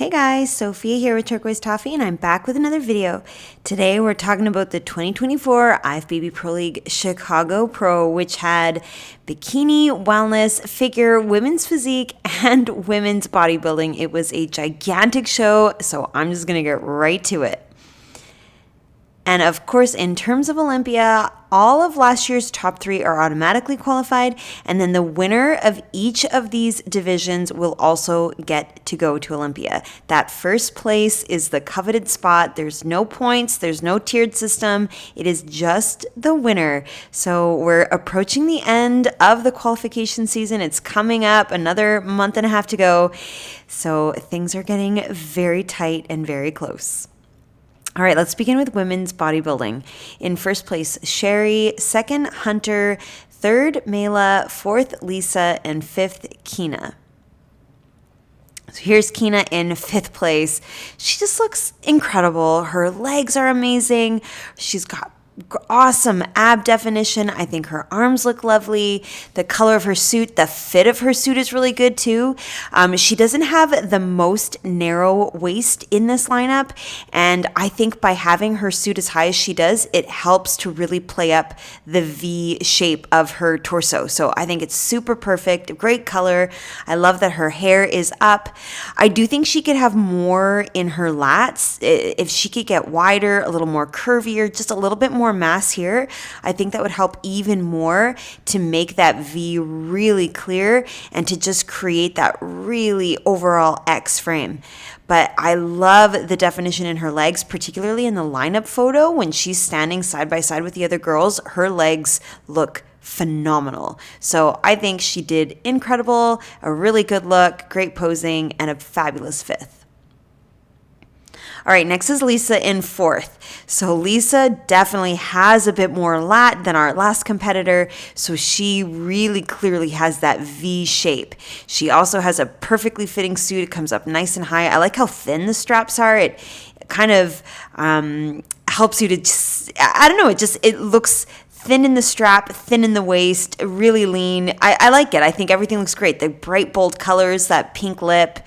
Hey guys, Sophia here with Turquoise Toffee, and I'm back with another video. Today we're talking about the 2024 IFBB Pro League Chicago Pro, which had bikini, wellness, figure, women's physique, and women's bodybuilding. It was a gigantic show, so I'm just gonna get right to it. And of course, in terms of Olympia, all of last year's top three are automatically qualified, and then the winner of each of these divisions will also get to go to Olympia. That first place is the coveted spot. There's no points, there's no tiered system. It is just the winner. So we're approaching the end of the qualification season. It's coming up, another month and a half to go. So things are getting very tight and very close. All right, let's begin with women's bodybuilding. In first place, Sherry. Second, Hunter. Third, Mela. Fourth, Lisa. And fifth, Kina. So here's Kina in fifth place. She just looks incredible. Her legs are amazing. She's got awesome ab definition. I think her arms look lovely. The color of her suit, the fit of her suit is really good too. She doesn't have the most narrow waist in this lineup, and I think by having her suit as high as she does, it helps to really play up the V shape of her torso. So I think it's super perfect, great color. I love that her hair is up. I do think she could have more in her lats. If she could get wider, a little more curvier, just a little bit more mass here, I think that would help even more to make that V really clear and to just create that really overall X frame. But I love the definition in her legs, particularly in the lineup photo when she's standing side by side with the other girls. Her legs look phenomenal. So I think she did incredible, a really good look, great posing, and a fabulous fifth. All right, next is Lisa in fourth. So Lisa definitely has a bit more lat than our last competitor, so she really clearly has that V shape. She also has a perfectly fitting suit. It comes up nice and high. I like how thin the straps are. It kind of helps you to just, I don't know, it looks thin in the strap, thin in the waist, really lean. I like it. I think everything looks great. The bright, bold colors, that pink lip.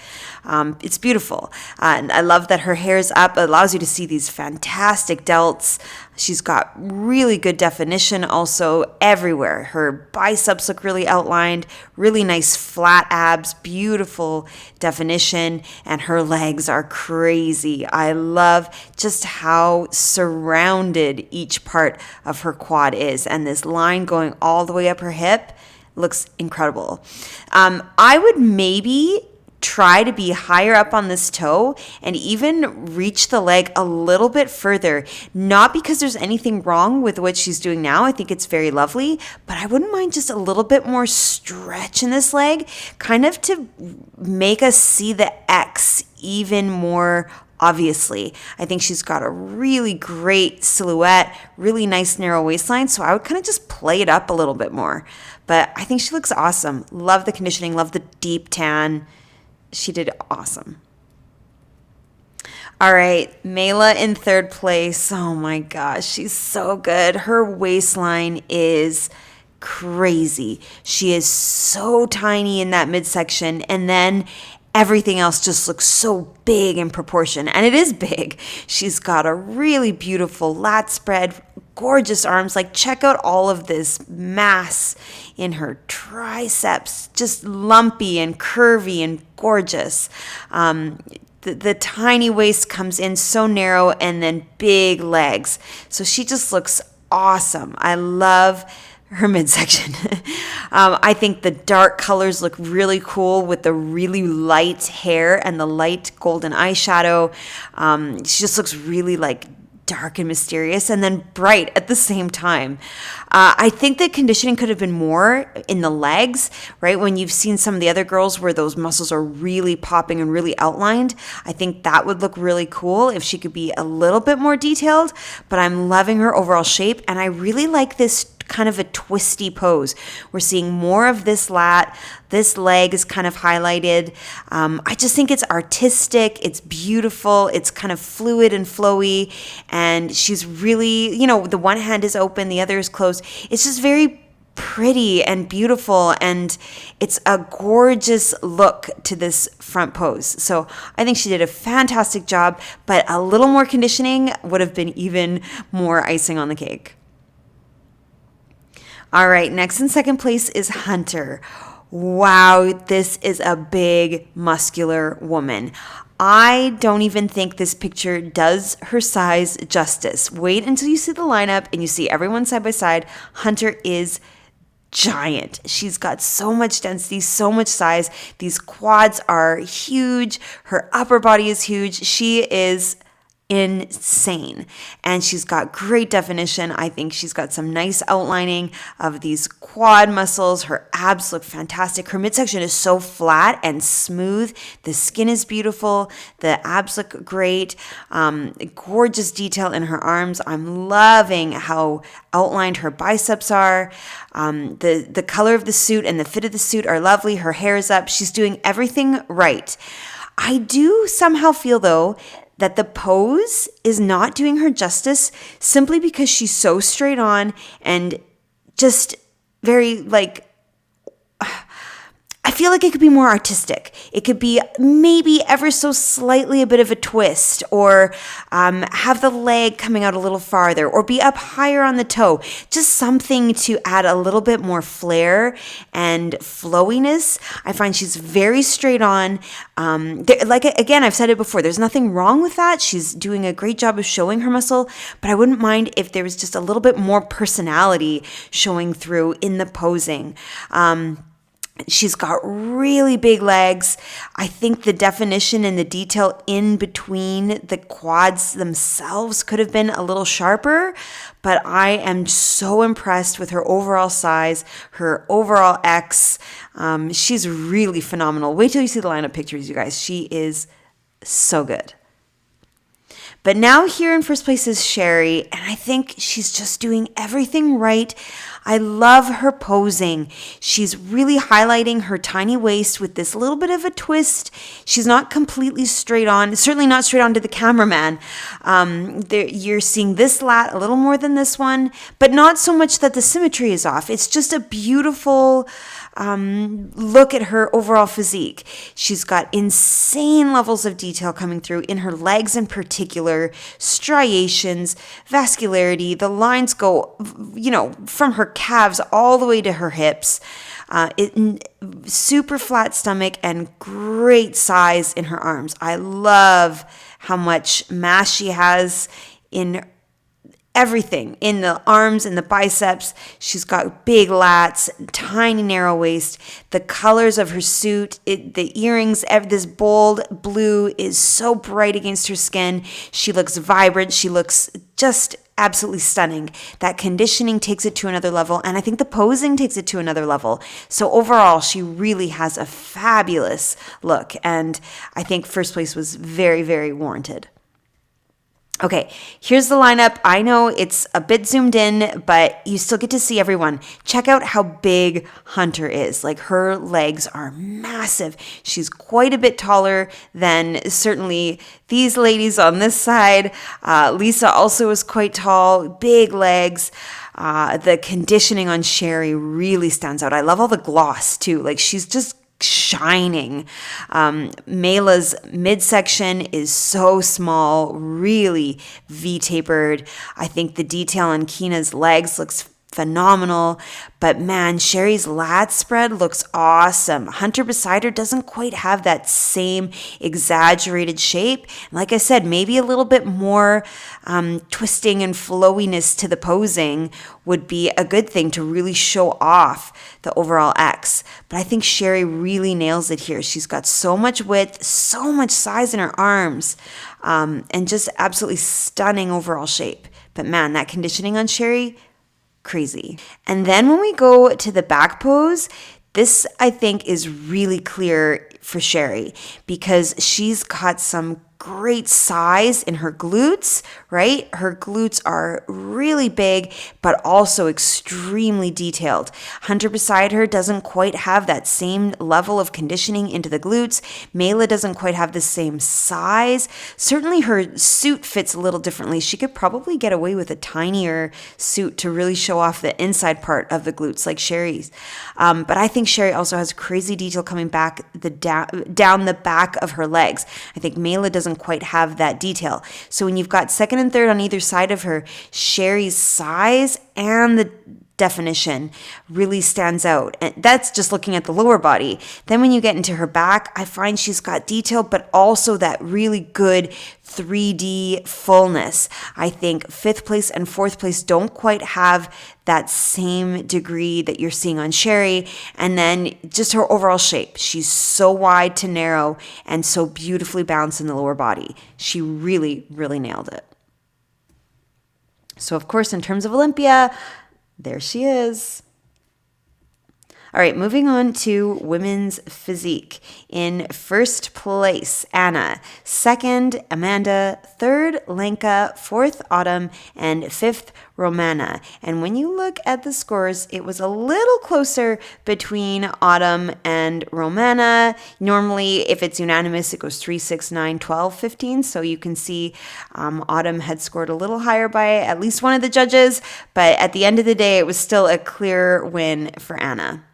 It's beautiful. And I love that her hair's up. It allows you to see these fantastic delts. She's got really good definition also everywhere. Her biceps look really outlined, really nice flat abs, beautiful definition, and her legs are crazy. I love just how surrounded each part of her quad is, and this line going all the way up her hip looks incredible. I would maybe try to be higher up on this toe and even reach the leg a little bit further. Not because there's anything wrong with what she's doing now. I think it's very lovely, but I wouldn't mind just a little bit more stretch in this leg, kind of to make us see the X even more obviously. I think she's got a really great silhouette, really nice narrow waistline, so I would kind of just play it up a little bit more. But I think she looks awesome. Love the conditioning, love the deep tan. She did awesome. All right, Mela in third place. Oh my gosh, she's so good. Her waistline is crazy. She is so tiny in that midsection, and then everything else just looks so big in proportion, and it is big. She's got a really beautiful lat spread, gorgeous arms. Like, check out all of this mass in her triceps, just lumpy and curvy and gorgeous. The tiny waist comes in so narrow, and then big legs. So she just looks awesome. I love her midsection. I think the dark colors look really cool with the really light hair and the light golden eyeshadow. She just looks really like dark and mysterious, and then bright at the same time. I think the conditioning could have been more in the legs, right? When you've seen some of the other girls where those muscles are really popping and really outlined, I think that would look really cool if she could be a little bit more detailed, but I'm loving her overall shape, and I really like this kind of a twisty pose. We're seeing more of this lat. This leg is kind of highlighted. I just think it's artistic. It's beautiful. It's kind of fluid and flowy. And she's really, the one hand is open, the other is closed. It's just very pretty and beautiful, and it's a gorgeous look to this front pose. So I think she did a fantastic job, but a little more conditioning would have been even more icing on the cake. All right, next in second place is Hunter. Wow, this is a big, muscular woman. I don't even think this picture does her size justice. Wait until you see the lineup and you see everyone side by side. Hunter is giant. She's got so much density, so much size. These quads are huge. Her upper body is huge. She is insane. And she's got great definition. I think she's got some nice outlining of these quad muscles. Her abs look fantastic. Her midsection is so flat and smooth. The skin is beautiful. The abs look great. Gorgeous detail in her arms. I'm loving how outlined her biceps are. The color of the suit and the fit of the suit are lovely. Her hair is up. She's doing everything right. I do somehow feel, though, that the pose is not doing her justice simply because she's so straight on and just very I feel like it could be more artistic. It could be maybe ever so slightly a bit of a twist, or have the leg coming out a little farther, or be up higher on the toe. Just something to add a little bit more flair and flowiness. I find she's very straight on. Again, I've said it before, there's nothing wrong with that. She's doing a great job of showing her muscle, but I wouldn't mind if there was just a little bit more personality showing through in the posing. She's got really big legs. I think the definition and the detail in between the quads themselves could have been a little sharper, but I am so impressed with her overall size, her overall X. She's really phenomenal. Wait till you see the lineup pictures, you guys. She is so good. But now here in first place is Sherry, and I think she's just doing everything right. I love her posing. She's really highlighting her tiny waist with this little bit of a twist. She's not completely straight on, certainly not straight on to the cameraman. You're seeing this lat a little more than this one, but not so much that the symmetry is off. It's just a beautiful look at her overall physique. She's got insane levels of detail coming through in her legs in particular, striations, vascularity. The lines go, from her calves all the way to her hips. Super flat stomach and great size in her arms. I love how much mass she has in everything, in the arms and the biceps. She's got big lats, tiny narrow waist. The colors of her suit, the earrings, this bold blue is so bright against her skin. She looks vibrant. She looks just absolutely stunning. That conditioning takes it to another level, and I think the posing takes it to another level. So overall, she really has a fabulous look, and I think first place was very, very warranted. Okay, here's the lineup. I know it's a bit zoomed in, but you still get to see everyone. Check out how big Hunter is. Like, her legs are massive. She's quite a bit taller than certainly these ladies on this side. Lisa also is quite tall, big legs. The conditioning on Sherry really stands out. I love all the gloss too. Like, she's just shining. Mayla's midsection is so small, really V-tapered. I think the detail on Keena's legs looks phenomenal, but man, Sherry's lat spread looks awesome. Hunter beside her doesn't quite have that same exaggerated shape. And like I said, maybe a little bit more twisting and flowiness to the posing would be a good thing to really show off the overall X. But I think Sherry really nails it here. She's got so much width, so much size in her arms, and just absolutely stunning overall shape. But man, that conditioning on Sherry, crazy. And then when we go to the back pose, this I think is really clear for Sherry because she's got some great size in her glutes, right? Her glutes are really big, but also extremely detailed. Hunter beside her doesn't quite have that same level of conditioning into the glutes. Mayla doesn't quite have the same size. Certainly her suit fits a little differently. She could probably get away with a tinier suit to really show off the inside part of the glutes like Sherry's. But I think Sherry also has crazy detail coming back down the back of her legs. I think Mayla doesn't quite have that detail. So when you've got second and third on either side of her, Sherry's size and the definition really stands out. And that's just looking at the lower body. Then when you get into her back, I find she's got detail, but also that really good 3D fullness. I think fifth place and fourth place don't quite have that same degree that you're seeing on Sherry. And then just her overall shape. She's so wide to narrow and so beautifully balanced in the lower body. She really, really nailed it. So of course, in terms of Olympia, there she is. All right, moving on to women's physique. In first place, Anna. Second, Amanda. Third, Lenka. Fourth, Autumn. And fifth, Romana. And when you look at the scores, it was a little closer between Autumn and Romana. Normally, if it's unanimous, it goes 3, 6, 9, 12, 15. So you can see Autumn had scored a little higher by at least one of the judges. But at the end of the day, it was still a clear win for Anna.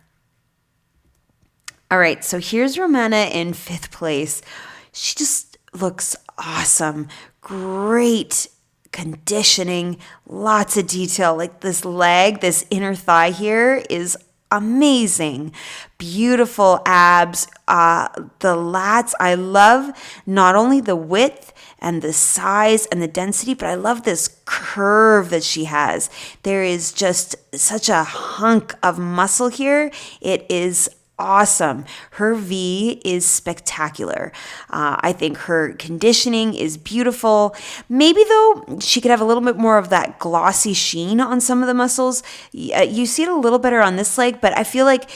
All right, so here's Romana in fifth place. She just looks awesome. Great conditioning, lots of detail. Like this leg, this inner thigh here is amazing. Beautiful abs. The lats, I love not only the width and the size and the density, but I love this curve that she has. There is just such a hunk of muscle here. It is awesome. Her V is spectacular. I think her conditioning is beautiful. Maybe though she could have a little bit more of that glossy sheen on some of the muscles. You see it a little better on this leg, but I feel like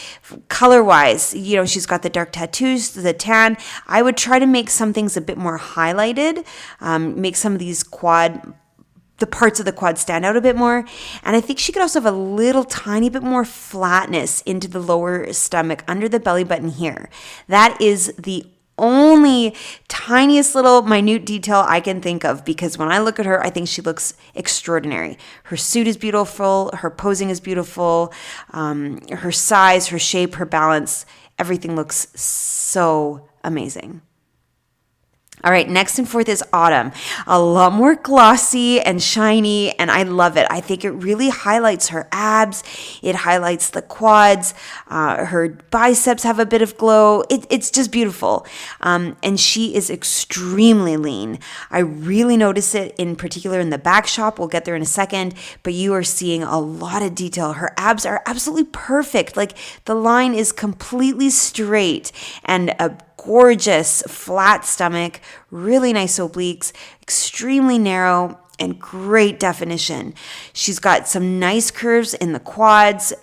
color-wise, she's got the dark tattoos, the tan. I would try to make some things a bit more highlighted, make some of these the parts of the quad stand out a bit more. And I think she could also have a little tiny bit more flatness into the lower stomach under the belly button here. That is the only tiniest little minute detail I can think of, because when I look at her, I think she looks extraordinary. Her suit is beautiful. Her posing is beautiful. Her size, her shape, her balance, everything looks so amazing. All right, next and fourth is Autumn. A lot more glossy and shiny, and I love it. I think it really highlights her abs. It highlights the quads. Her biceps have a bit of glow. It's just beautiful. And she is extremely lean. I really notice it in particular in the back shop. We'll get there in a second, but you are seeing a lot of detail. Her abs are absolutely perfect. Like the line is completely straight and a gorgeous flat stomach, really nice obliques, extremely narrow, and great definition. She's got some nice curves in the quads,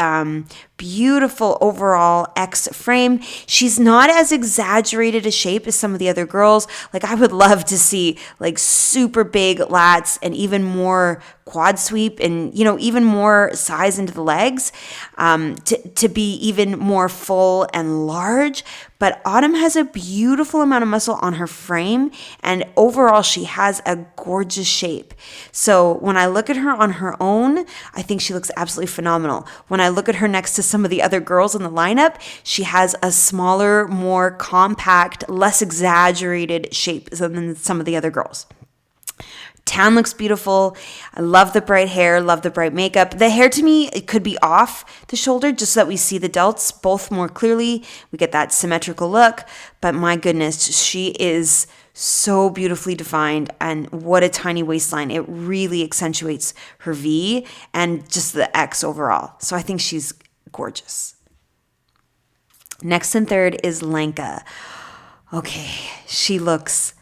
beautiful overall X frame. She's not as exaggerated a shape as some of the other girls. Like I would love to see like super big lats and even more quad sweep and, even more size into the legs, to be even more full and large. But Autumn has a beautiful amount of muscle on her frame, and overall she has a gorgeous shape. So when I look at her on her own, I think she looks absolutely phenomenal. When I look at her next to some of the other girls in the lineup, she has a smaller, more compact, less exaggerated shape than some of the other girls. Tan looks beautiful. I love the bright hair, love the bright makeup. The hair to me, it could be off the shoulder just so that we see the delts both more clearly. We get that symmetrical look, but my goodness, she is so beautifully defined, and what a tiny waistline. It really accentuates her V and just the X overall. So I think she's gorgeous. Next and third is Lenka. Okay, she looks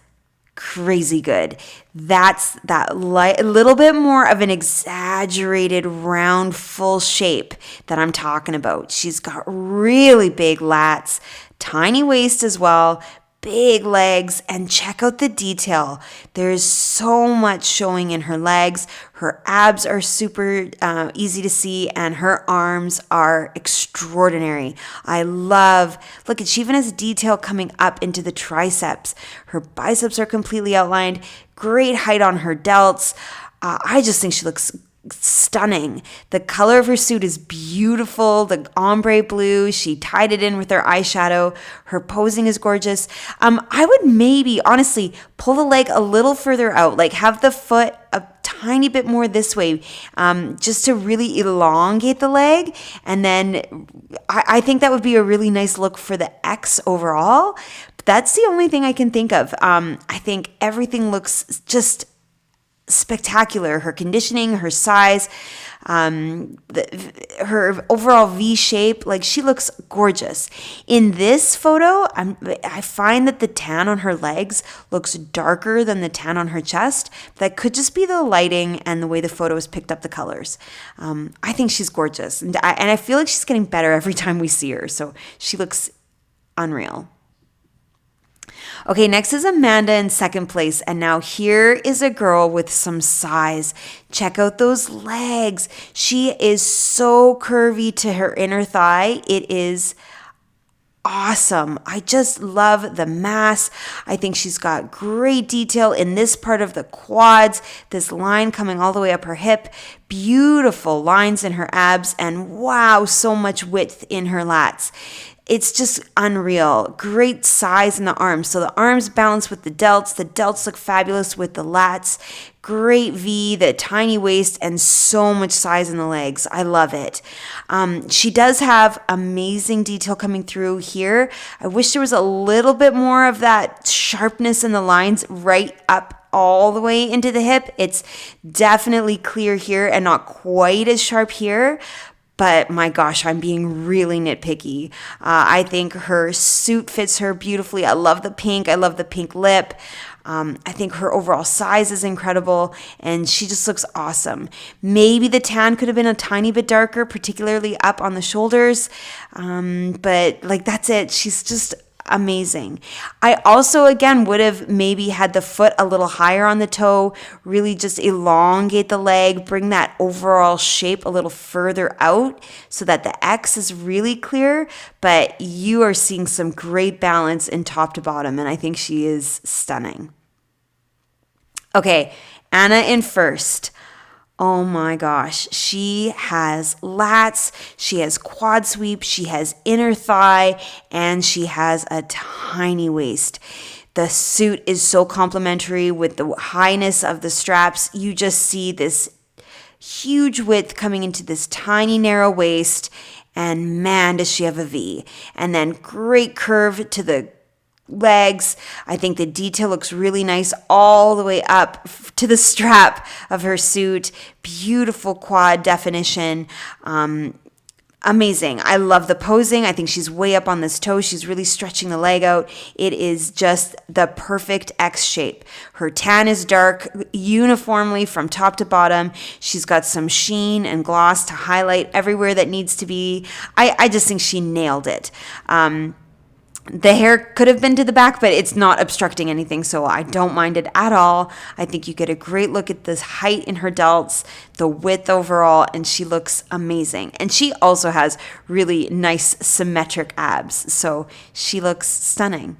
crazy good. That's that little bit more of an exaggerated round full shape that I'm talking about. She's got really big lats, tiny waist as well, big legs, and check out the detail. There's so much showing in her legs. Her abs are super easy to see, and her arms are extraordinary. I love, look, she even has detail coming up into the triceps. Her biceps are completely outlined. Great height on her delts. I just think she looks stunning. The color of her suit is beautiful. The ombre blue, she tied it in with her eyeshadow. Her posing is gorgeous. I would maybe honestly pull the leg a little further out, like have the foot a tiny bit more this way, just to really elongate the leg. And then I think that would be a really nice look for the X overall. But that's the only thing I can think of. I think everything looks just spectacular. Her conditioning, her size, her overall V shape, like she looks gorgeous. In this photo, I find that the tan on her legs looks darker than the tan on her chest. That could just be the lighting and the way the photo has picked up the colors. I think she's gorgeous, and I feel like she's getting better every time we see her. So she looks unreal. Okay, next is Amanda in second place. And now here is a girl with some size. Check out those legs. She is so curvy to her inner thigh. It is awesome. I just love the mass. I think she's got great detail in this part of the quads, this line coming all the way up her hip, beautiful lines in her abs, and wow, so much width in her lats. It's just unreal. Great size in the arms. So the arms balance with the delts. The delts look fabulous with the lats. Great V, the tiny waist, and so much size in the legs. I love it. She does have amazing detail coming through here. I wish there was a little bit more of that sharpness in the lines right up all the way into the hip. It's definitely clear here and not quite as sharp here. But my gosh, I'm being really nitpicky. I think her suit fits her beautifully. I love the pink. I love the pink lip. I think her overall size is incredible, and she just looks awesome. Maybe the tan could have been a tiny bit darker, particularly up on the shoulders. But like, that's it. She's just amazing. I also, again, would have maybe had the foot a little higher on the toe, really just elongate the leg, bring that overall shape a little further out so that the X is really clear, but you are seeing some great balance in top to bottom, and I think she is stunning. Okay, Anna in first. Oh my gosh, she has lats, she has quad sweep, she has inner thigh, and she has a tiny waist. The suit is so complimentary with the highness of the straps. You just see this huge width coming into this tiny narrow waist, and man, does she have a V. And then great curve to the legs. I think the detail looks really nice all the way up to the strap of her suit. Beautiful quad definition. Amazing. I love the posing. I think she's way up on this toe. She's really stretching the leg out. It is just the perfect X shape. Her tan is dark uniformly from top to bottom. She's got some sheen and gloss to highlight everywhere that needs to be. I just think she nailed it. The hair could have been to the back, but it's not obstructing anything, so I don't mind it at all. I think you get a great look at this height in her delts, the width overall, and she looks amazing. And she also has really nice symmetric abs, so she looks stunning.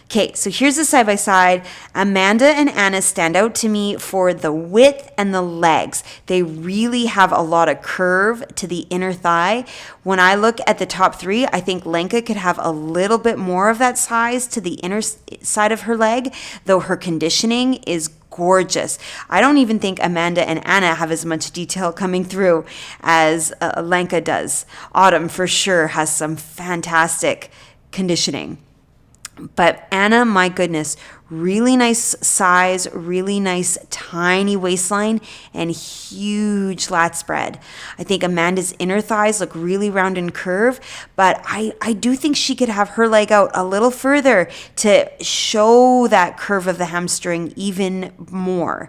Okay, so here's the side-by-side. Amanda and Anna stand out to me for the width and the legs. They really have a lot of curve to the inner thigh. When I look at the top three, I think Lenka could have a little bit more of that size to the inner side of her leg, though her conditioning is gorgeous. I don't even think Amanda and Anna have as much detail coming through as Lenka does. Autumn for sure has some fantastic conditioning. But Anna, my goodness, Really nice size, really nice tiny waistline, and huge lat spread. I think Amanda's inner thighs look really round and curved, but I do think she could have her leg out a little further to show that curve of the hamstring even more.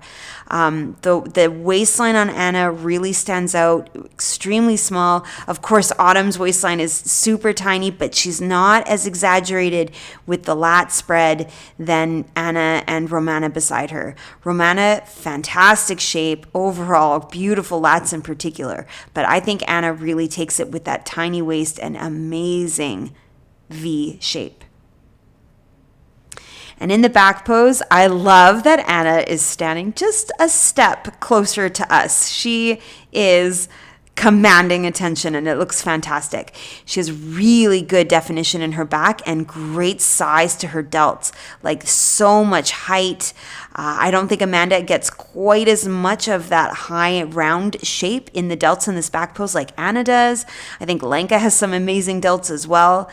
The waistline on Anna really stands out, extremely small. Of course, Autumn's waistline is super tiny, but she's not as exaggerated with the lat spread than Anna and Romana beside her. Romana, fantastic shape overall, beautiful lats in particular, but I think Anna really takes it with that tiny waist and amazing V shape. And in the back pose, I love that Anna is standing just a step closer to us. She is commanding attention and it looks fantastic. She has really good definition in her back and great size to her delts, like so much height. I don't think Amanda gets quite as much of that high round shape in the delts in this back pose like Anna does. I think Lenka has some amazing delts as well.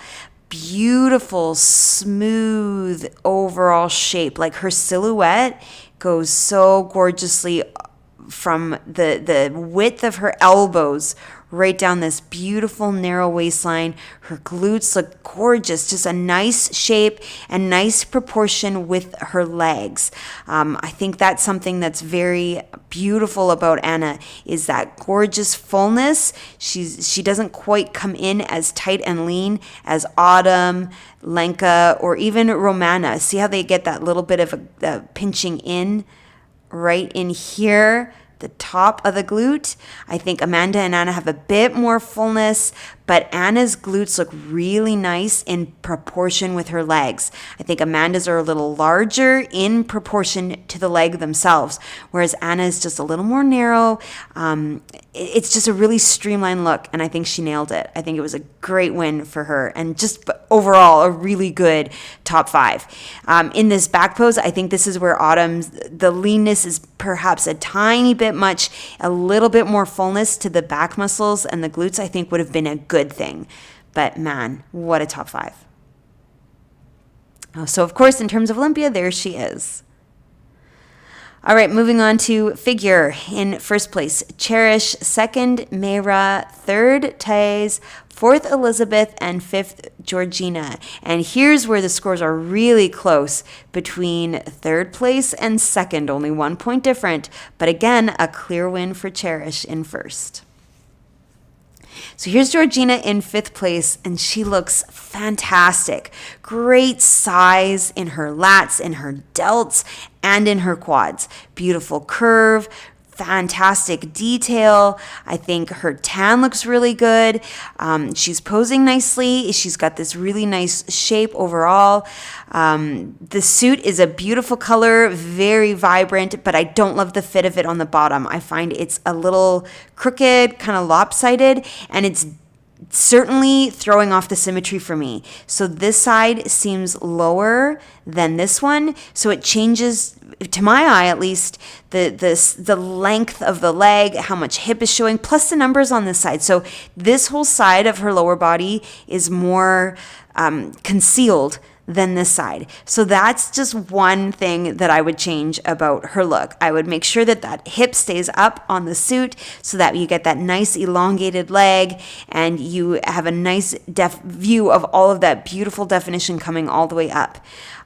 Beautiful, smooth overall shape. Like her silhouette goes so gorgeously from the width of her elbows right down this beautiful narrow waistline. Her glutes look gorgeous, just a nice shape and nice proportion with her legs. I think that's something that's very beautiful about Anna is that gorgeous fullness. She doesn't quite come in as tight and lean as Autumn, Lenka, or even Romana. See how they get that little bit of a pinching in right in here, the top of the glute. I think Amanda and Anna have a bit more fullness, but Anna's glutes look really nice in proportion with her legs. I think Amanda's are a little larger in proportion to the leg themselves, whereas Anna's just a little more narrow. It's just a really streamlined look, and I think she nailed it. I think it was a great win for her, and just overall a really good top 5. In this back pose, I think this is where the leanness is perhaps a tiny bit much, a little bit more fullness to the back muscles and the glutes I think would have been a good thing. But man, what a top 5. So of course, in terms of Olympia, there she is. All right, moving on to figure. In first place, Cherish. Second, Mayra. Third, Taze. Fourth, Elizabeth. And fifth, Georgina. And here's where the scores are really close between third place and second. Only 1 point different. But again, a clear win for Cherish in first. So here's Georgina in fifth place, and she looks fantastic. Great size in her lats, in her delts, and in her quads. Beautiful curve, fantastic detail. I think her tan looks really good. She's posing nicely. She's got this really nice shape overall. The suit is a beautiful color, very vibrant, but I don't love the fit of it on the bottom. I find it's a little crooked, kind of lopsided, and it's certainly throwing off the symmetry for me. So this side seems lower than this one. So it changes, to my eye at least, the length of the leg, how much hip is showing, plus the numbers on this side. So this whole side of her lower body is more concealed than this side. So that's just one thing that I would change about her look. I would make sure that that hip stays up on the suit so that you get that nice elongated leg and you have a nice view of all of that beautiful definition coming all the way up.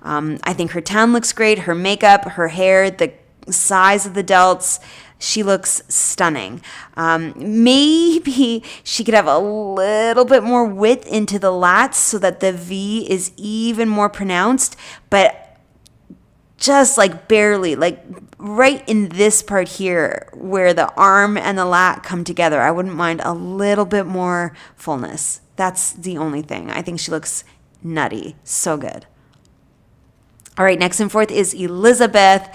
I think her tan looks great, her makeup, her hair, the size of the delts. She looks stunning. Maybe she could have a little bit more width into the lats so that the V is even more pronounced, but just like barely, like right in this part here where the arm and the lat come together, I wouldn't mind a little bit more fullness. That's the only thing. I think she looks nutty. So good. All right, next and fourth is Elizabeth.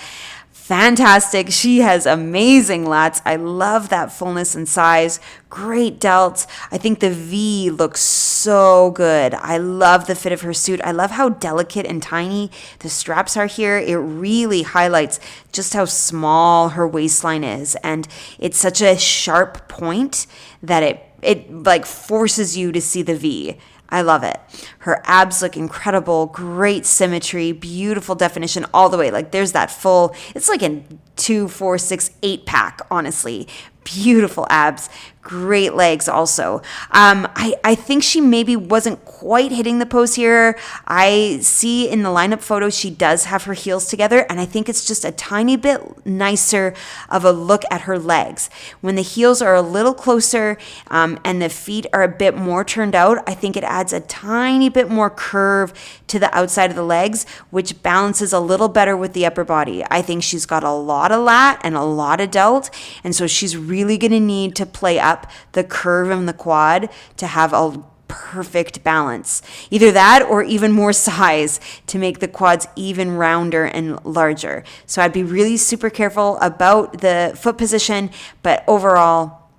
Fantastic. She has amazing lats. I love that fullness and size. Great delts. I think the V looks so good. I love the fit of her suit. I love how delicate and tiny the straps are here. It really highlights just how small her waistline is. And it's such a sharp point that it like forces you to see the V. I love it. Her abs look incredible, great symmetry, beautiful definition all the way. Like there's that full, it's like a 2, 4, 6, 8 pack, honestly. Beautiful abs, great legs also. I think she maybe wasn't quite hitting the pose here. I see in the lineup photo she does have her heels together, and I think it's just a tiny bit nicer of a look at her legs. When the heels are a little closer and the feet are a bit more turned out, I think it adds a tiny bit more curve to the outside of the legs, which balances a little better with the upper body. I think she's got a lot of lat and a lot of delt, and so she's really going to need to play up the curve in the quad to have a perfect balance. Either that or even more size to make the quads even rounder and larger. So I'd be really super careful about the foot position, but overall,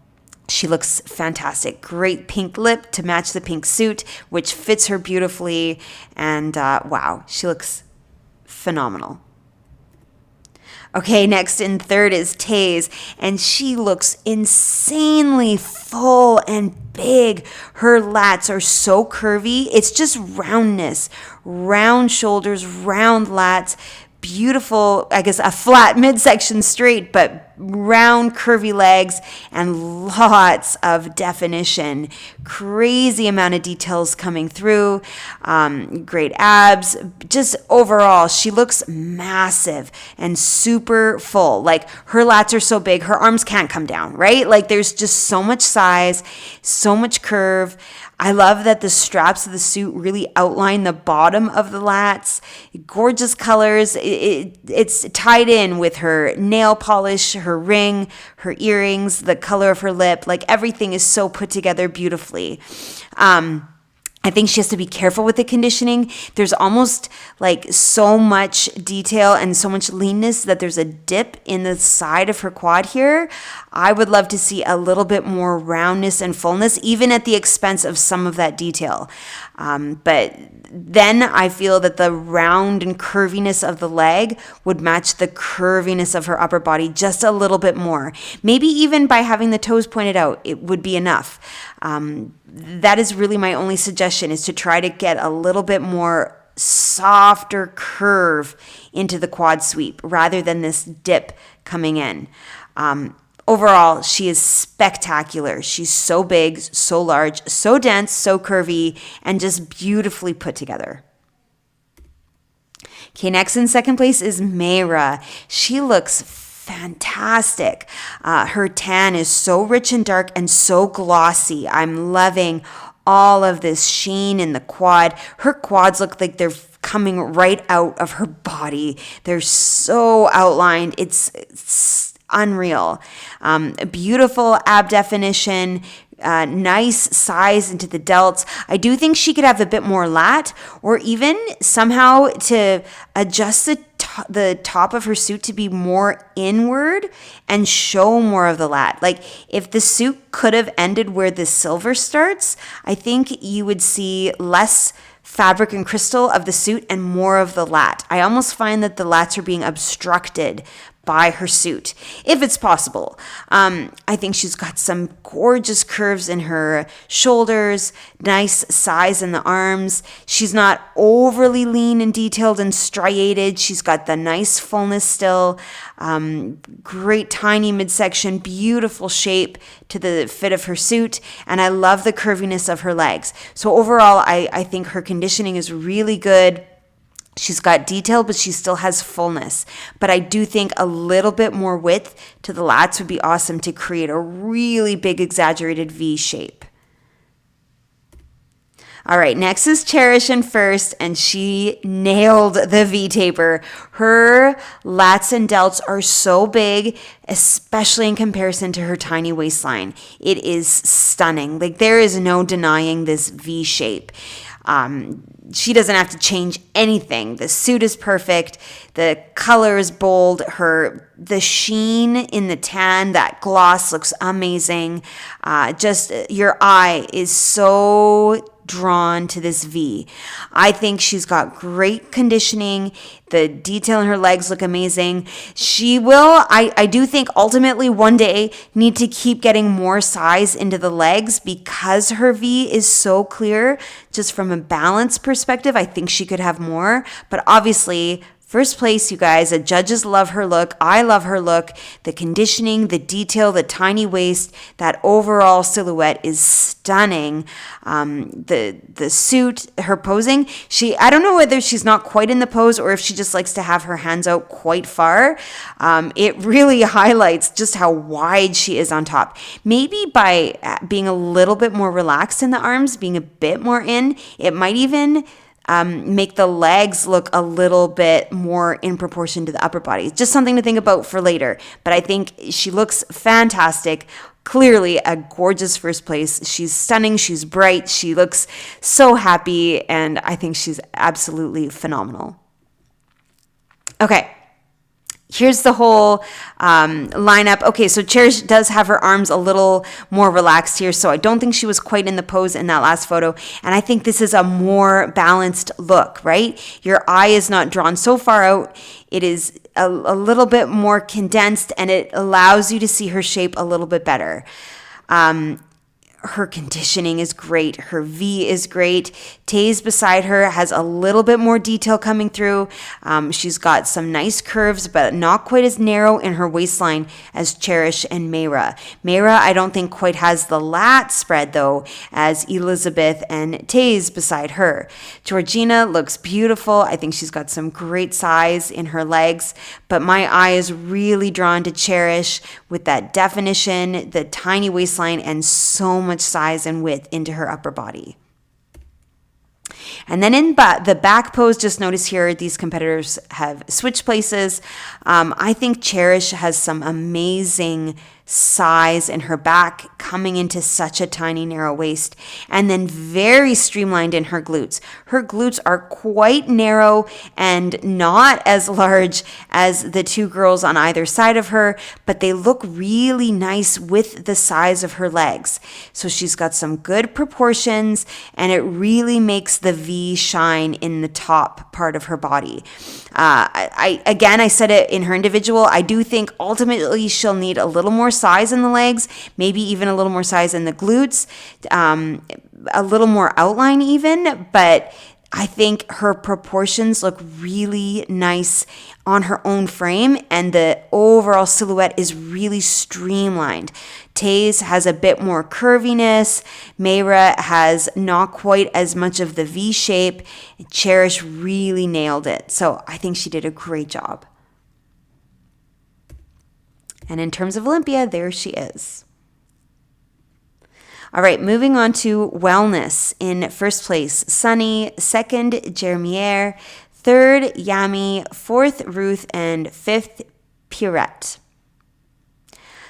she looks fantastic. Great pink lip to match the pink suit, which fits her beautifully. And wow, she looks phenomenal. Okay, next in third is Taze, and she looks insanely full and big. Her lats are so curvy. It's just roundness, round shoulders, round lats, beautiful, I guess a flat midsection straight, but round curvy legs and lots of definition. Crazy amount of details coming through. Great abs. Just overall, she looks massive and super full. Like her lats are so big, her arms can't come down, right? Like there's just so much size, so much curve. I love that the straps of the suit really outline the bottom of the lats. Gorgeous colors. It's tied in with her nail polish, her ring, her earrings, the color of her lip. Like everything is so put together beautifully. I think she has to be careful with the conditioning. There's almost like so much detail and so much leanness that there's a dip in the side of her quad here. I would love to see a little bit more roundness and fullness, even at the expense of some of that detail. But then I feel that the round and curviness of the leg would match the curviness of her upper body just a little bit more. Maybe even by having the toes pointed out, it would be enough. That is really my only suggestion, is to try to get a little bit more softer curve into the quad sweep rather than this dip coming in. Overall, she is spectacular. She's so big, so large, so dense, so curvy, and just beautifully put together. Okay, next in second place is Mayra. She looks fantastic. Her tan is so rich and dark and so glossy. I'm loving all of this sheen in the quad. Her quads look like they're coming right out of her body. They're so outlined. It's unreal. Beautiful ab definition, nice size into the delts. I do think she could have a bit more lat, or even somehow to adjust the top of her suit to be more inward and show more of the lat. Like if the suit could have ended where the silver starts, I think you would see less fabric and crystal of the suit and more of the lat. I almost find that the lats are being obstructed by her suit, if it's possible. I think she's got some gorgeous curves in her shoulders, nice size in the arms. She's not overly lean and detailed and striated. She's got the nice fullness still. Great tiny midsection, beautiful shape to the fit of her suit, and I love the curviness of her legs. So overall, I think her conditioning is really good. She's got detail, but she still has fullness. But I do think a little bit more width to the lats would be awesome to create a really big exaggerated V shape. All right, next is Cherish in first, and she nailed the V taper. Her lats and delts are so big, especially in comparison to her tiny waistline. It is stunning. Like there is no denying this V shape. She doesn't have to change anything. The suit is perfect. The color is bold. The sheen in the tan, that gloss looks amazing. Just your eye is so drawn to this V. I think she's got great conditioning. The detail in her legs look amazing. She will, I do think ultimately one day need to keep getting more size into the legs because her V is so clear. Just from a balance perspective, I think she could have more. But obviously, first place, you guys, the judges love her look. I love her look. The conditioning, the detail, the tiny waist, that overall silhouette is stunning. The suit, her posing, I don't know whether she's not quite in the pose or if she just likes to have her hands out quite far. It really highlights just how wide she is on top. Maybe by being a little bit more relaxed in the arms, being a bit more in, it might even make the legs look a little bit more in proportion to the upper body. Just something to think about for later. But I think she looks fantastic. Clearly a gorgeous first place. She's stunning. She's bright. She looks so happy. And I think she's absolutely phenomenal. Okay. Here's the whole lineup. Okay, so Cherish does have her arms a little more relaxed here, so I don't think she was quite in the pose in that last photo. And I think this is a more balanced look, right? Your eye is not drawn so far out. It is a little bit more condensed, and it allows you to see her shape a little bit better. Her conditioning is great. Her V is great. Taze beside her has a little bit more detail coming through. She's got some nice curves, but not quite as narrow in her waistline as Cherish and Mayra. Mayra, I don't think quite has the lat spread, though, as Elizabeth and Taze beside her. Georgina looks beautiful. I think she's got some great size in her legs, but my eye is really drawn to Cherish with that definition, the tiny waistline, and so much size and width into her upper body. And then in the back pose, just notice here, these competitors have switched places. I think Cherish has some amazing size in her back, coming into such a tiny narrow waist, and then very streamlined in her glutes. Her glutes are quite narrow and not as large as the two girls on either side of her, but they look really nice with the size of her legs. So she's got some good proportions, and it really makes the V shine in the top part of her body. I said it in her individual. I do think ultimately she'll need a little more size in the legs, maybe even a little more size in the glutes, a little more outline even, but I think her proportions look really nice on her own frame, and the overall silhouette is really streamlined. Taze has a bit more curviness. Mayra has not quite as much of the V shape. Cherish really nailed it. So I think she did a great job. And in terms of Olympia, there she is. All right, moving on to wellness. In first place, Sunny. Second, Jeremier. Third, Yami. Fourth, Ruth. And fifth, Pierrette.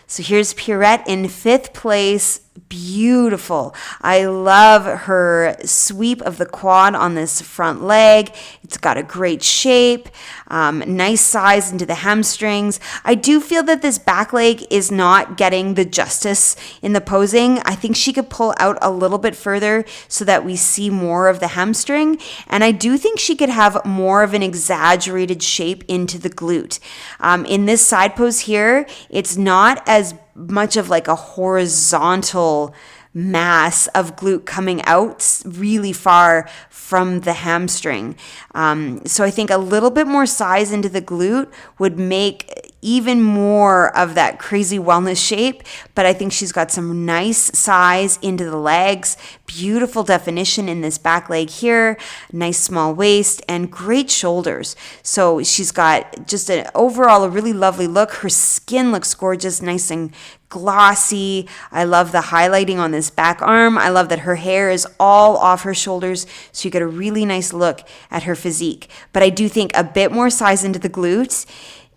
So here's Pierrette in fifth place. Beautiful. I love her sweep of the quad on this front leg. It's got a great shape, nice size into the hamstrings. I do feel that this back leg is not getting the justice in the posing. I think she could pull out a little bit further so that we see more of the hamstring. And I do think she could have more of an exaggerated shape into the glute. In this side pose here, it's not as much of like a horizontal mass of glute coming out really far from the hamstring. So I think a little bit more size into the glute would make even more of that crazy wellness shape, but I think she's got some nice size into the legs, beautiful definition in this back leg here, nice small waist, and great shoulders. So she's got just an overall a really lovely look. Her skin looks gorgeous, nice and glossy. I love the highlighting on this back arm. I love that her hair is all off her shoulders, so you get a really nice look at her physique. But I do think a bit more size into the glutes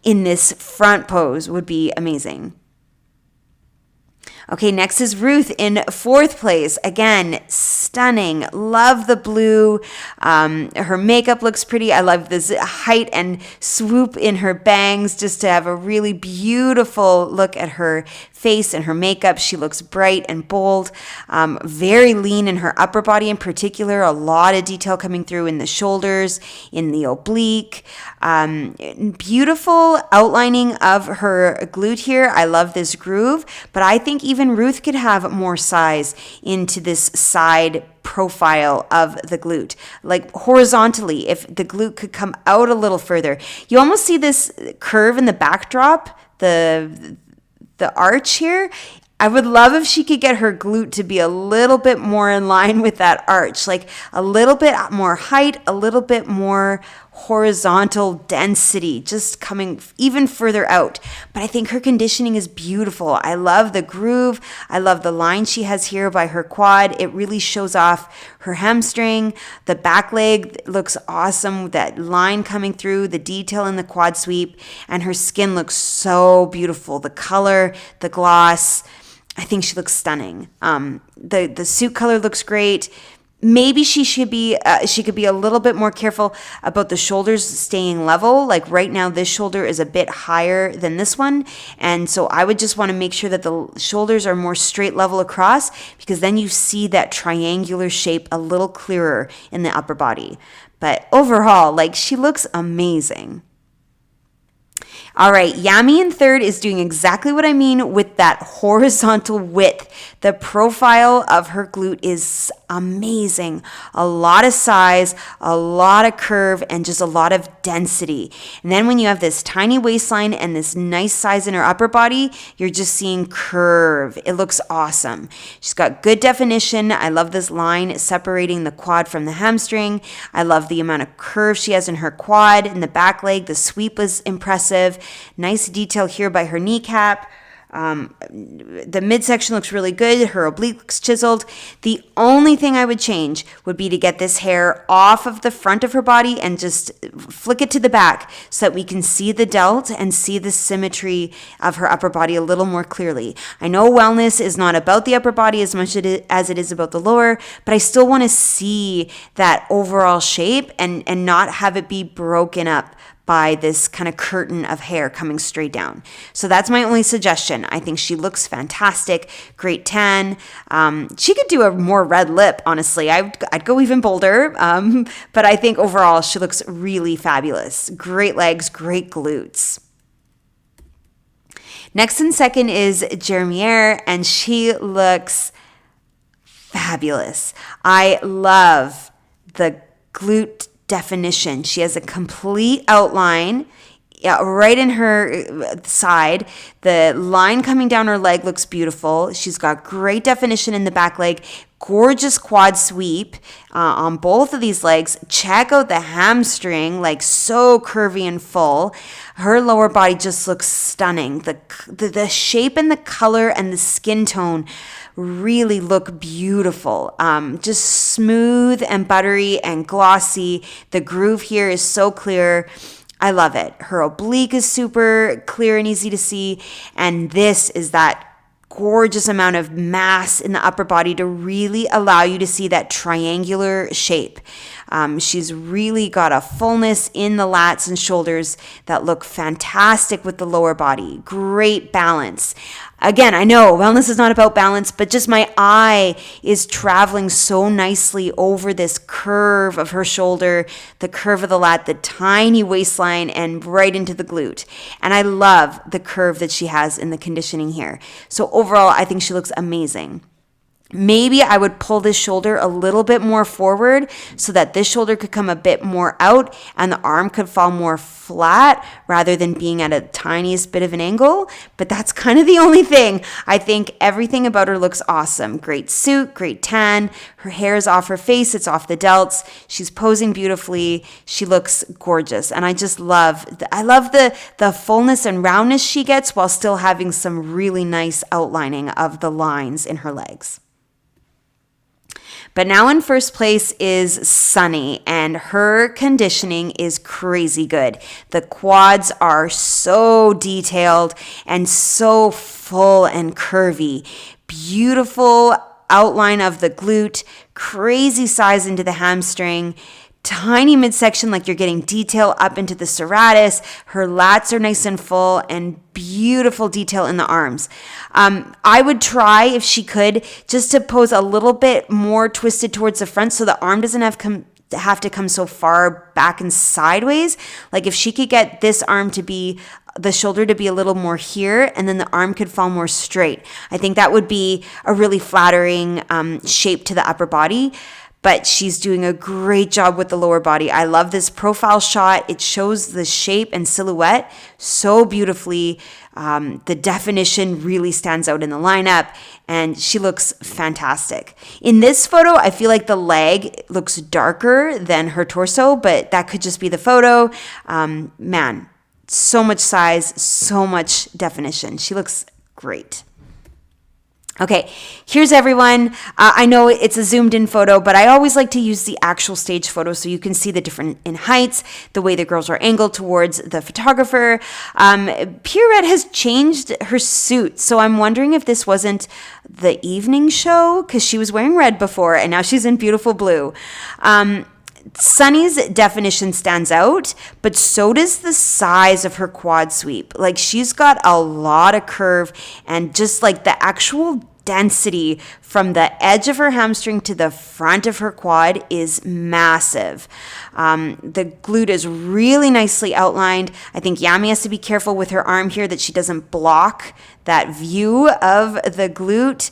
in this front pose would be amazing. Okay, next is Ruth in fourth place. Again, stunning. Love the blue. Her makeup looks pretty. I love this height and swoop in her bangs just to have a really beautiful look at her face and her makeup. She looks bright and bold, very lean in her upper body in particular. A lot of detail coming through in the shoulders, in the oblique. Beautiful outlining of her glute here. I love this groove, but I think even Ruth could have more size into this side profile of the glute, like horizontally, if the glute could come out a little further. You almost see this curve in the backdrop, the arch here. I would love if she could get her glute to be a little bit more in line with that arch, like a little bit more height, a little bit more horizontal density, just coming even further out. But I think her conditioning is beautiful. I love the groove. I love the line she has here by her quad. It really shows off her hamstring. The back leg looks awesome. That line coming through, the detail in the quad sweep, and her skin looks so beautiful. The color, the gloss, I think she looks stunning. The suit color looks great. Maybe she could be a little bit more careful about the shoulders staying level. Like right now, this shoulder is a bit higher than this one. And so I would just want to make sure that the shoulders are more straight level across, because then you see that triangular shape a little clearer in the upper body. But overall, like, she looks amazing. All right, Yami in third is doing exactly what I mean with that horizontal width. The profile of her glute is amazing. A lot of size, a lot of curve, and just a lot of density. And then when you have this tiny waistline and this nice size in her upper body, you're just seeing curve. It looks awesome. She's got good definition. I love this line separating the quad from the hamstring. I love the amount of curve she has in her quad and the back leg. The sweep was impressive. Nice detail here by her kneecap. The midsection looks really good. Her obliques chiseled. The only thing I would change would be to get this hair off of the front of her body and just flick it to the back so that we can see the delt and see the symmetry of her upper body a little more clearly. I know wellness is not about the upper body as much as it is about the lower, but I still want to see that overall shape and not have it be broken up by this kind of curtain of hair coming straight down. So that's my only suggestion. I think she looks fantastic. Great tan. She could do a more red lip, honestly. I'd go even bolder. But I think overall she looks really fabulous. Great legs, great glutes. Next in second is Jeremiere, and she looks fabulous. I love the glute definition. She has a complete outline right in her side. The line coming down her leg looks beautiful. She's got great definition in the back leg. Gorgeous quad sweep on both of these legs. Check out the hamstring, like so curvy and full. Her lower body just looks stunning. The shape and the color and the skin tone really look beautiful. Just smooth and buttery and glossy. The groove here is so clear. I love it. Her oblique is super clear and easy to see. And this is that gorgeous amount of mass in the upper body to really allow you to see that triangular shape. She's really got a fullness in the lats and shoulders that look fantastic with the lower body. Great balance. Again, I know wellness is not about balance, but just my eye is traveling so nicely over this curve of her shoulder, the curve of the lat, the tiny waistline, and right into the glute. And I love the curve that she has in the conditioning here. So overall, I think she looks amazing. Maybe I would pull this shoulder a little bit more forward so that this shoulder could come a bit more out and the arm could fall more flat rather than being at a tiniest bit of an angle. But that's kind of the only thing. I think everything about her looks awesome. Great suit, great tan. Her hair is off her face. It's off the delts. She's posing beautifully. She looks gorgeous. And I just love the fullness and roundness she gets while still having some really nice outlining of the lines in her legs. But now in first place is Sunny, and her conditioning is crazy good. The quads are so detailed and so full and curvy. Beautiful outline of the glute, crazy size into the hamstring, tiny midsection like you're getting detail up into the serratus. Her lats are nice and full, and beautiful detail in the arms. I would try, if she could, just to pose a little bit more twisted towards the front so the arm doesn't have to come so far back and sideways. Like if she could get this arm to be, the shoulder to be a little more here, and then the arm could fall more straight. I think that would be a really flattering shape to the upper body. But she's doing a great job with the lower body. I love this profile shot. It shows the shape and silhouette so beautifully. The definition really stands out in the lineup, and she looks fantastic. In this photo, I feel like the leg looks darker than her torso, but that could just be the photo. Man, so much size, so much definition. She looks great. Okay, here's everyone. I know it's a zoomed in photo, but I always like to use the actual stage photo so you can see the different in heights, the way the girls are angled towards the photographer. Pierrette has changed her suit, so I'm wondering if this wasn't the evening show, because she was wearing red before and now she's in beautiful blue. Sunny's definition stands out, but so does the size of her quad sweep. Like, she's got a lot of curve, and just like the actual density from the edge of her hamstring to the front of her quad is massive. The glute is really nicely outlined. I think Yami has to be careful with her arm here that she doesn't block that view of the glute.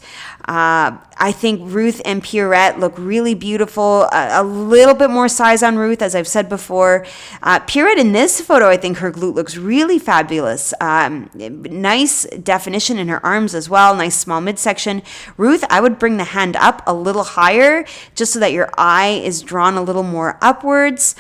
I think Ruth and Pierrette look really beautiful. A little bit more size on Ruth, as I've said before. Pierrette in this photo, I think her glute looks really fabulous. Nice definition in her arms as well. Nice small midsection. Ruth, I would bring the hand up a little higher just so that your eye is drawn a little more upwards.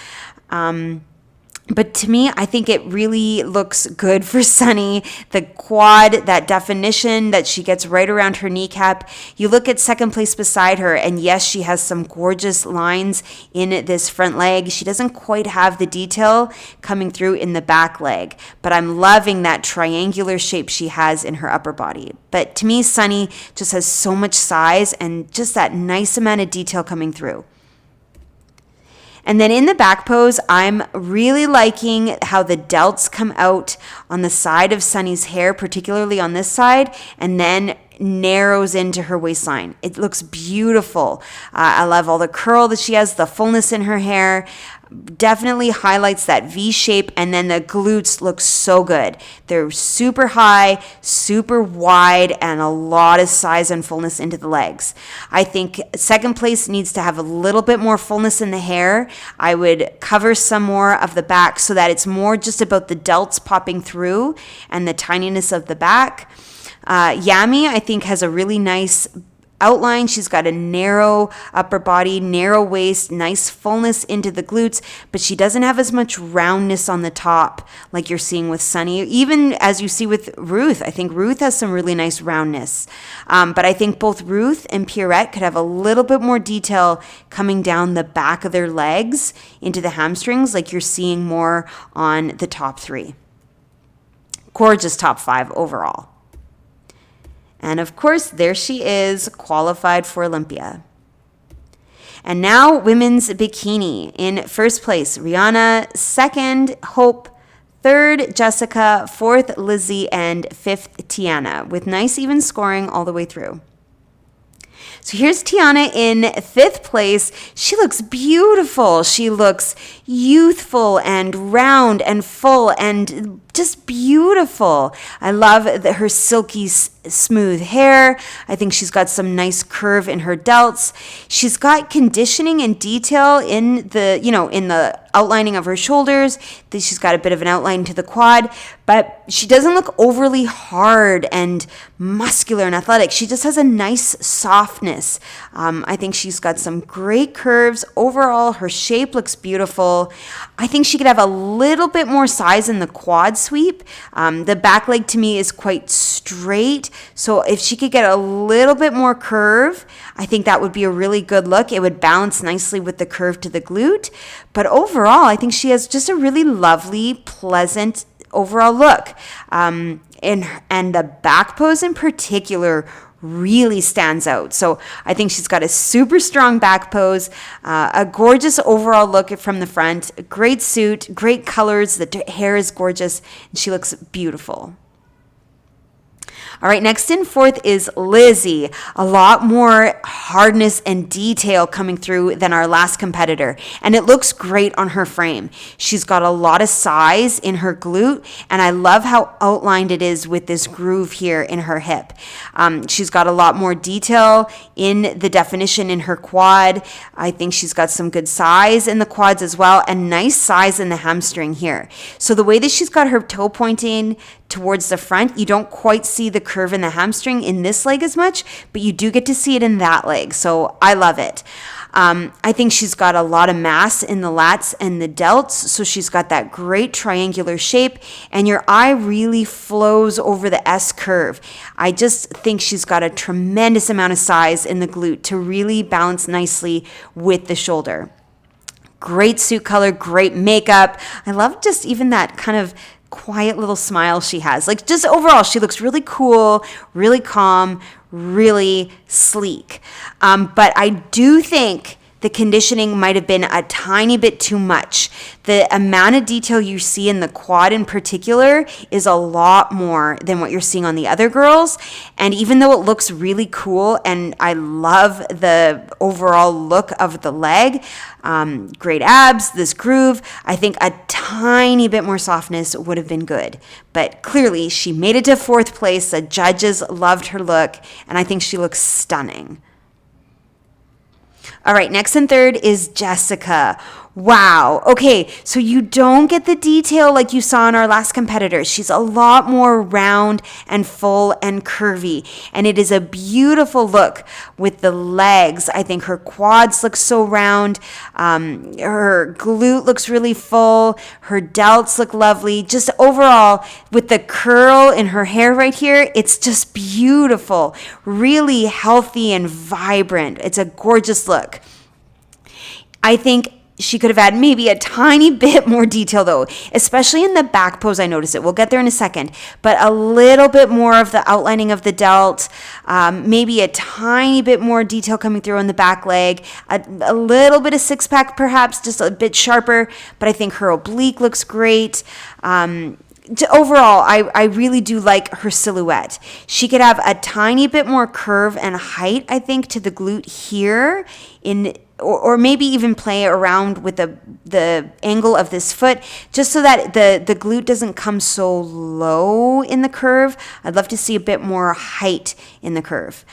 But to me, I think it really looks good for Sunny. The quad, that definition that she gets right around her kneecap. You look at second place beside her, and yes, she has some gorgeous lines in this front leg. She doesn't quite have the detail coming through in the back leg, but I'm loving that triangular shape she has in her upper body. But to me, Sunny just has so much size and just that nice amount of detail coming through. And then in the back pose, I'm really liking how the delts come out on the side of Sunny's hair, particularly on this side, and then narrows into her waistline. It looks beautiful. I love all the curl that she has, the fullness in her hair. Definitely highlights that V shape, and then the glutes look so good. They're super high, super wide, and a lot of size and fullness into the legs. I think second place needs to have a little bit more fullness in the hair. I would cover some more of the back so that it's more just about the delts popping through and the tininess of the back. Yami, I think, has a really nice outline. She's got a narrow upper body, narrow waist, nice fullness into the glutes, but she doesn't have as much roundness on the top like you're seeing with Sunny. Even as you see with Ruth, I think Ruth has some really nice roundness. But I think both Ruth and Pierrette could have a little bit more detail coming down the back of their legs into the hamstrings like you're seeing more on the top three. Gorgeous top five overall. And of course, there she is, qualified for Olympia. And now women's bikini. In first place, Rihanna. Second, Hope. Third, Jessica. Fourth, Lizzie. And fifth, Tiana, with nice even scoring all the way through. So here's Tiana in fifth place. She looks beautiful. She looks youthful and round and full and just beautiful. I love her silky smooth hair. I think she's got some nice curve in her delts. She's got conditioning and detail in the, in the outlining of her shoulders. She's got a bit of an outline to the quad, but she doesn't look overly hard and muscular and athletic. She just has a nice softness. I think she's got some great curves. Overall, her shape looks beautiful. I think she could have a little bit more size in the quad sweep. The back leg to me is quite straight. So if she could get a little bit more curve, I think that would be a really good look. It would balance nicely with the curve to the glute. But overall, I think she has just a really lovely, pleasant overall look. And the back pose in particular really stands out. So I think she's got a super strong back pose, a gorgeous overall look from the front, a great suit, great colors, the hair is gorgeous, and she looks beautiful. All right, next in fourth is Lizzie. A lot more hardness and detail coming through than our last competitor, and it looks great on her frame. She's got a lot of size in her glute, and I love how outlined it is with this groove here in her hip. She's got a lot more detail in the definition in her quad. I think she's got some good size in the quads as well, and nice size in the hamstring here. So the way that she's got her toe pointing towards the front, you don't quite see the curve in the hamstring in this leg as much, but you do get to see it in that leg. So I love it. I think she's got a lot of mass in the lats and the delts. So she's got that great triangular shape, and your eye really flows over the S curve. I just think she's got a tremendous amount of size in the glute to really balance nicely with the shoulder. Great suit color, great makeup. I love just even that kind of quiet little smile she has. Like, just overall, she looks really cool, really calm, really sleek. But I do think the conditioning might have been a tiny bit too much. The amount of detail you see in the quad in particular is a lot more than what you're seeing on the other girls. And even though it looks really cool and I love the overall look of the leg, great abs, this groove, I think a tiny bit more softness would have been good. But clearly she made it to fourth place. The judges loved her look, and I think she looks stunning. All right, next and third is Jessica. Wow. Okay, so you don't get the detail like you saw in our last competitor. She's a lot more round and full and curvy, and it is a beautiful look with the legs. I think her quads look so round. Her glute looks really full. Her delts look lovely. Just overall, with the curl in her hair right here, it's just beautiful. Really healthy and vibrant. It's a gorgeous look. I think she could have had maybe a tiny bit more detail though, especially in the back pose. I noticed it. We'll get there in a second, but a little bit more of the outlining of the delt, maybe a tiny bit more detail coming through on the back leg, a little bit of six pack perhaps, just a bit sharper, but I think her oblique looks great. Overall, I really do like her silhouette. She could have a tiny bit more curve and height, I think, to the glute here, or maybe even play around with the angle of this foot, just so that the glute doesn't come so low in the curve. I'd love to see a bit more height in the curve.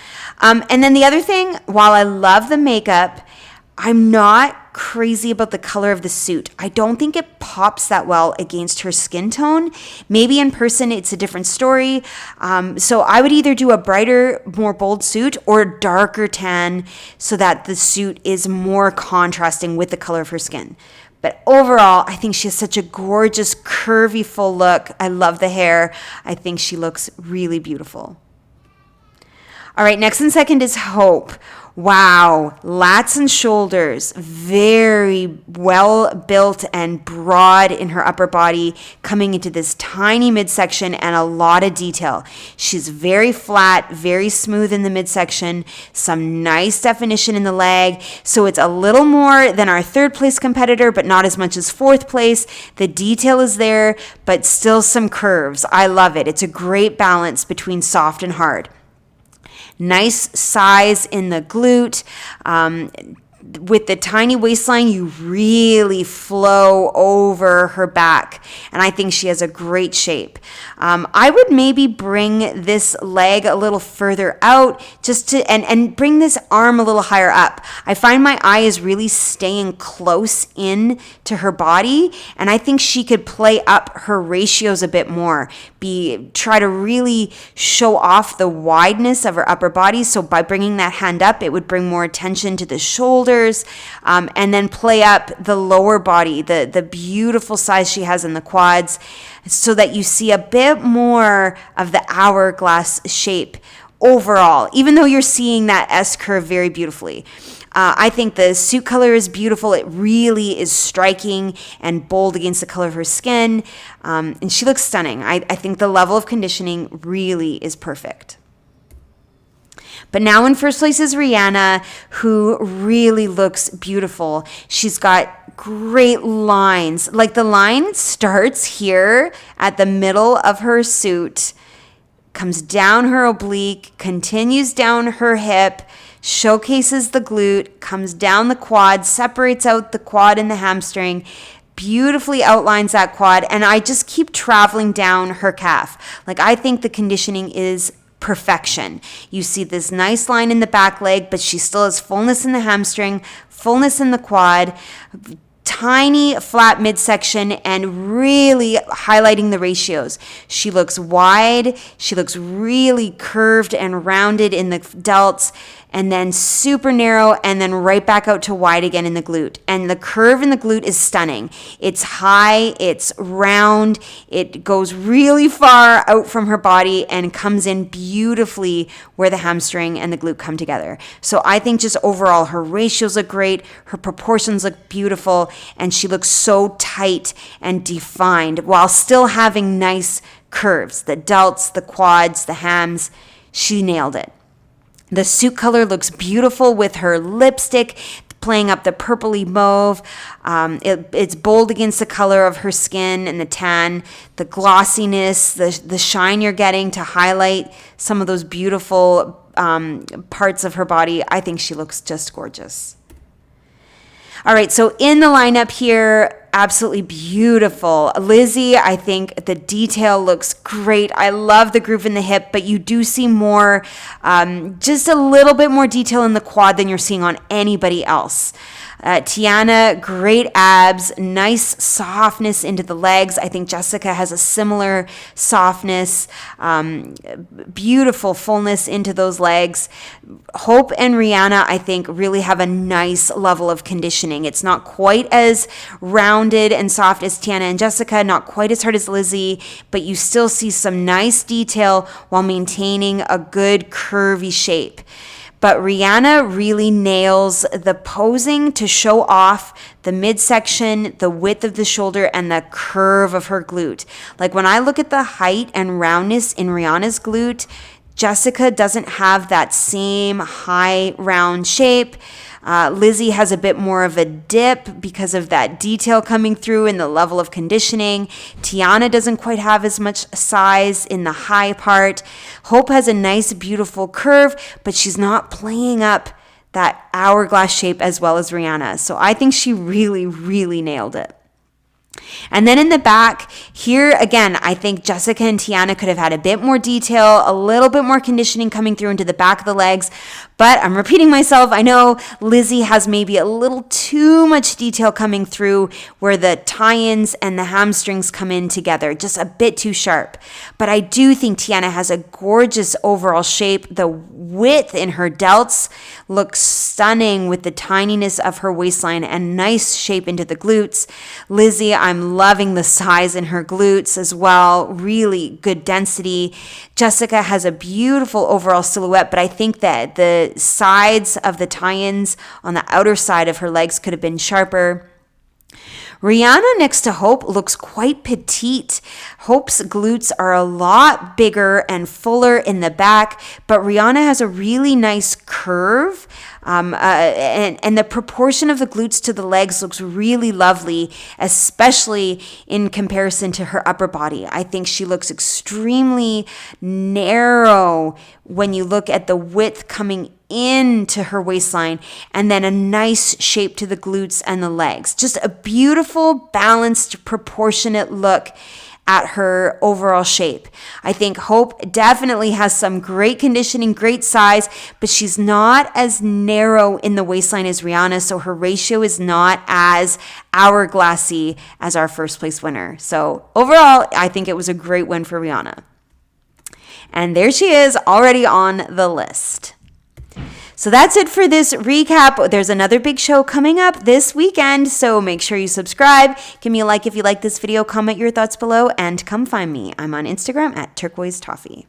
And then the other thing, while I love the makeup, I'm not crazy about the color of the suit. I don't think it pops that well against her skin tone. Maybe in person it's a different story. So I would either do a brighter, more bold suit or darker tan so that the suit is more contrasting with the color of her skin. But overall, I think she has such a gorgeous, curvy, full look. I love the hair. I think she looks really beautiful. All right, next and second is Hope. Wow, lats and shoulders, very well built and broad in her upper body, coming into this tiny midsection and a lot of detail. She's very flat, very smooth in the midsection, some nice definition in the leg. So it's a little more than our third place competitor, but not as much as fourth place. The detail is there, but still some curves. I love it. It's a great balance between soft and hard. Nice size in the glute. With the tiny waistline, you really flow over her back. And I think she has a great shape. I would maybe bring this leg a little further out just to, and bring this arm a little higher up. I find my eye is really staying close in to her body. And I think she could play up her ratios a bit more. Try to really show off the wideness of her upper body. So by bringing that hand up, it would bring more attention to the shoulders, and then play up the lower body, the beautiful size she has in the quads. so that you see a bit more of the hourglass shape overall, even though you're seeing that S curve very beautifully. I think the suit color is beautiful. It really is striking and bold against the color of her skin. And she looks stunning. I think the level of conditioning really is perfect. But now in first place is Rihanna, who really looks beautiful. She's got great lines. Like the line starts here at the middle of her suit, comes down her oblique, continues down her hip, showcases the glute, comes down the quad, separates out the quad and the hamstring, beautifully outlines that quad, and I just keep traveling down her calf. Like, I think the conditioning is perfection. You see this nice line in the back leg, but she still has fullness in the hamstring, fullness in the quad, tiny flat midsection, and really highlighting the ratios. She looks wide, she looks really curved and rounded in the delts, and then super narrow, and then right back out to wide again in the glute. And the curve in the glute is stunning. It's high, it's round, it goes really far out from her body and comes in beautifully where the hamstring and the glute come together. So I think just overall her ratios look great, her proportions look beautiful, and she looks so tight and defined while still having nice curves. The delts, the quads, the hams, she nailed it. The suit color looks beautiful with her lipstick playing up the purpley mauve. It's bold against the color of her skin and the tan, the glossiness, the shine you're getting to highlight some of those beautiful parts of her body. I think she looks just gorgeous. All right, so in the lineup here, absolutely beautiful. Lizzie, I think the detail looks great. I love the groove in the hip, but you do see more, just a little bit more detail in the quad than you're seeing on anybody else. Tiana, great abs, nice softness into the legs. I think Jessica has a similar softness, beautiful fullness into those legs. Hope and Rihanna, I think, really have a nice level of conditioning. It's not quite as rounded and soft as Tiana and Jessica, not quite as hard as Lizzie, but you still see some nice detail while maintaining a good curvy shape. But Rihanna really nails the posing to show off the midsection, the width of the shoulder, and the curve of her glute. Like when I look at the height and roundness in Rihanna's glute, Jessica doesn't have that same high round shape. Lizzie has a bit more of a dip because of that detail coming through in the level of conditioning. Tiana doesn't quite have as much size in the high part. Hope has a nice, beautiful curve, but she's not playing up that hourglass shape as well as Rihanna. So I think she really, really nailed it. And then in the back here, again, I think Jessica and Tiana could have had a bit more detail, a little bit more conditioning coming through into the back of the legs. But I'm repeating myself. I know Lizzie has maybe a little too much detail coming through where the tie-ins and the hamstrings come in together, just a bit too sharp. But I do think Tiana has a gorgeous overall shape. The width in her delts looks stunning with the tininess of her waistline and nice shape into the glutes. Lizzie, I'm loving the size in her glutes as well. Really good density. Jessica has a beautiful overall silhouette, but I think that the sides of the tie-ins on the outer side of her legs could have been sharper. Rihanna next to Hope looks quite petite. Hope's glutes are a lot bigger and fuller in the back, but Rihanna has a really nice curve. And the proportion of the glutes to the legs looks really lovely, especially in comparison to her upper body. I think she looks extremely narrow when you look at the width coming into her waistline, and then a nice shape to the glutes and the legs. Just a beautiful, balanced, proportionate look at her overall shape. I think Hope definitely has some great conditioning, great size, but she's not as narrow in the waistline as Rihanna, so her ratio is not as hourglassy as our first place winner. So overall, I think it was a great win for Rihanna. And there she is, already on the list. So that's it for this recap. There's another big show coming up this weekend, so make sure you subscribe. Give me a like if you like this video, comment your thoughts below, and come find me. I'm on Instagram at turquoise toffee.